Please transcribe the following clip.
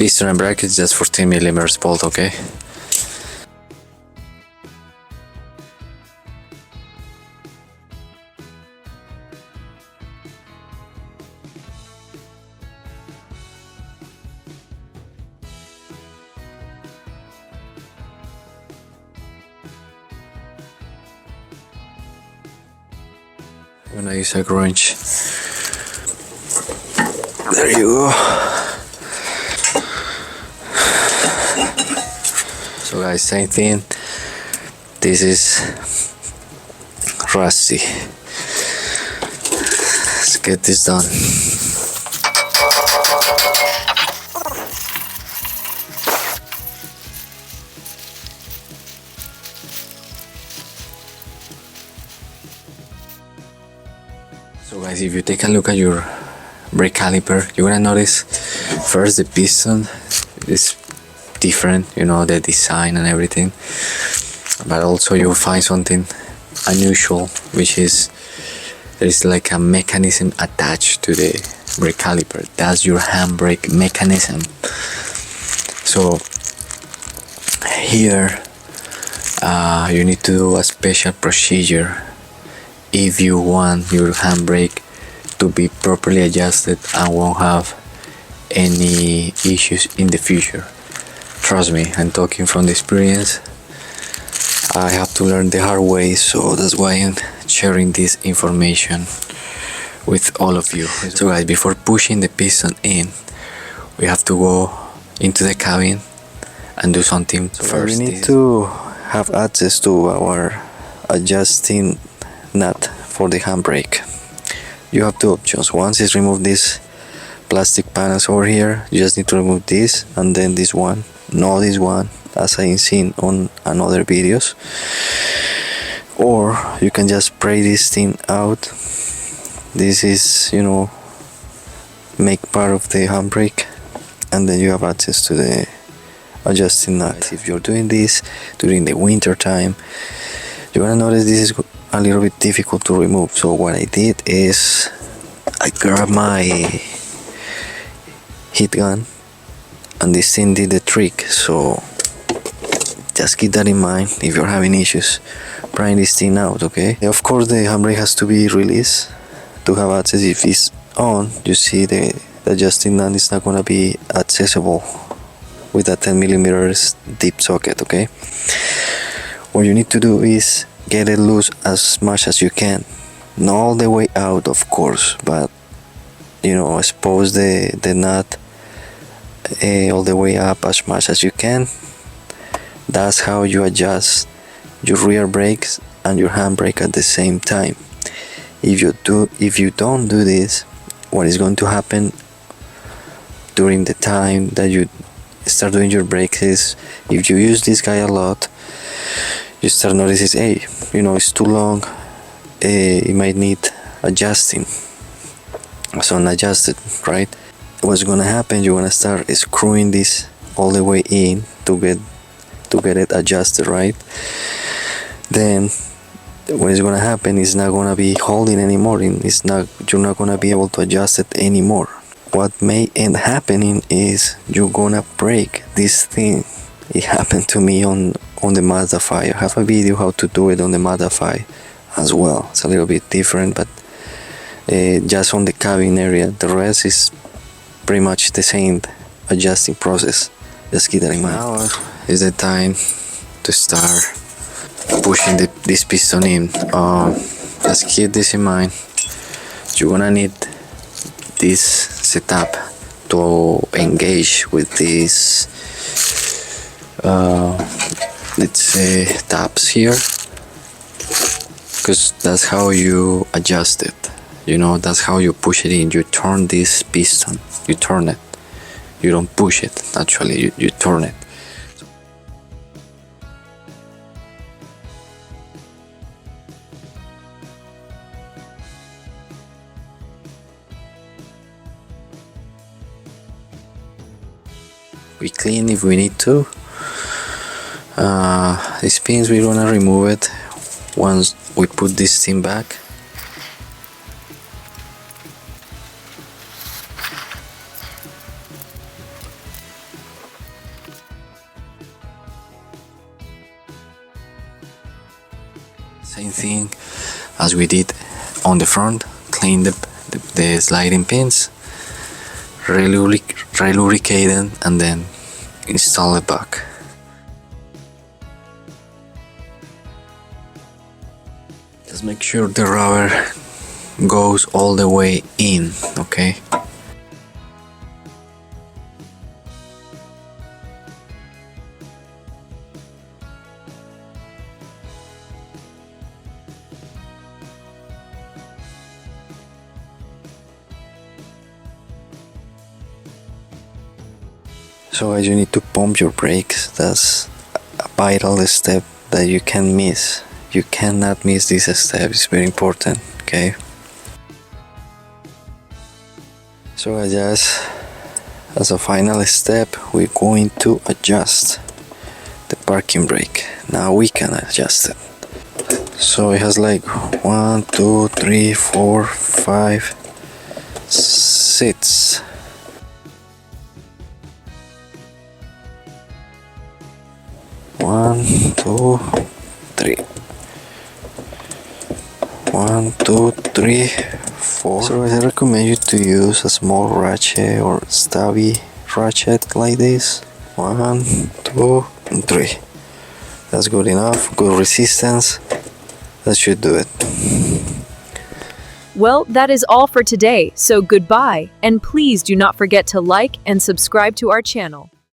piston and brake is just 14mm bolt, okay? I'm gonna use a wrench. There you go. So guys, same thing. This is rusty. Let's get this done. So guys, if you take a look at your brake caliper, you're gonna notice first the piston is different, you know, the design and everything, but also you'll find something unusual, which is there is like a mechanism attached to the brake caliper. That's your handbrake mechanism. So here you need to do a special procedure if you want your handbrake to be properly adjusted and won't have any issues in the future. Trust me, I'm talking from the experience. I have to learn the hard way, so that's why I'm sharing this information with all of you. So guys, before pushing the piston in, we have to go into the cabin and do something first. We need to have access to our adjusting nut for the handbrake. You have two options. Once is remove this plastic panels over here, you just need to remove this, and then this one, not this one, as I've seen on another videos. Or you can just spray this thing out. This is, you know, make part of the handbrake, and then you have access to the adjusting nut. If you're doing this during the winter time, you're gonna notice this is a little bit difficult to remove. So what I did is I grabbed my heat gun, and this thing did the trick. So just keep that in mind if you're having issues prying this thing out, okay? Of course the handbrake has to be released to have access. If it's on, you see the adjusting nut is not gonna be accessible with a 10mm deep socket, okay? What you need to do is get it loose as much as you can, not all the way out, of course, but you know, expose the nut all the way up as much as you can. That's how you adjust your rear brakes and your handbrake at the same time. If you don't do this, what is going to happen during the time that you start doing your brakes is, if you use this guy a lot, you start noticing, hey, you know, it's too long, it might need adjusting. So unadjusted, right? What's gonna happen, you're gonna start screwing this all the way in to get it adjusted, right? Then what is gonna happen is not gonna be holding anymore. You're not gonna be able to adjust it anymore. What may end happening is you're gonna break this thing. It happened to me on the Mazda 5. I have a video how to do it on the Mazda 5 as well. It's a little bit different, but just on the cabin area. The rest is pretty much the same adjusting process. Just keep that in mind. Now is the time to start pushing this piston in. Just keep this in mind. You're gonna need this setup to engage with this let's say tabs here, because that's how you adjust it, you know, that's how you push it in. You turn this piston, you turn it, you don't push it, actually you turn it. We clean if we need to. These pins, we're gonna remove it once we put this thing back. Same thing as we did on the front. Clean the sliding pins, relubricate them, and then install it back. Just make sure the rubber goes all the way in, okay? So guys, you need to pump your brakes. That's a vital step that you can't miss. You cannot miss this step, it's very important, okay? So guys, just as a final step, we're going to adjust the parking brake. Now we can adjust it. So it has like 1, 2, 3, 4, 5, 6. One, two, three. 1, 2, 3, 4. So I recommend you to use a small ratchet or stubby ratchet like this. 1, 2, and 3. That's good enough. Good resistance. That should do it. Well, that is all for today, so goodbye, and please do not forget to like and subscribe to our channel.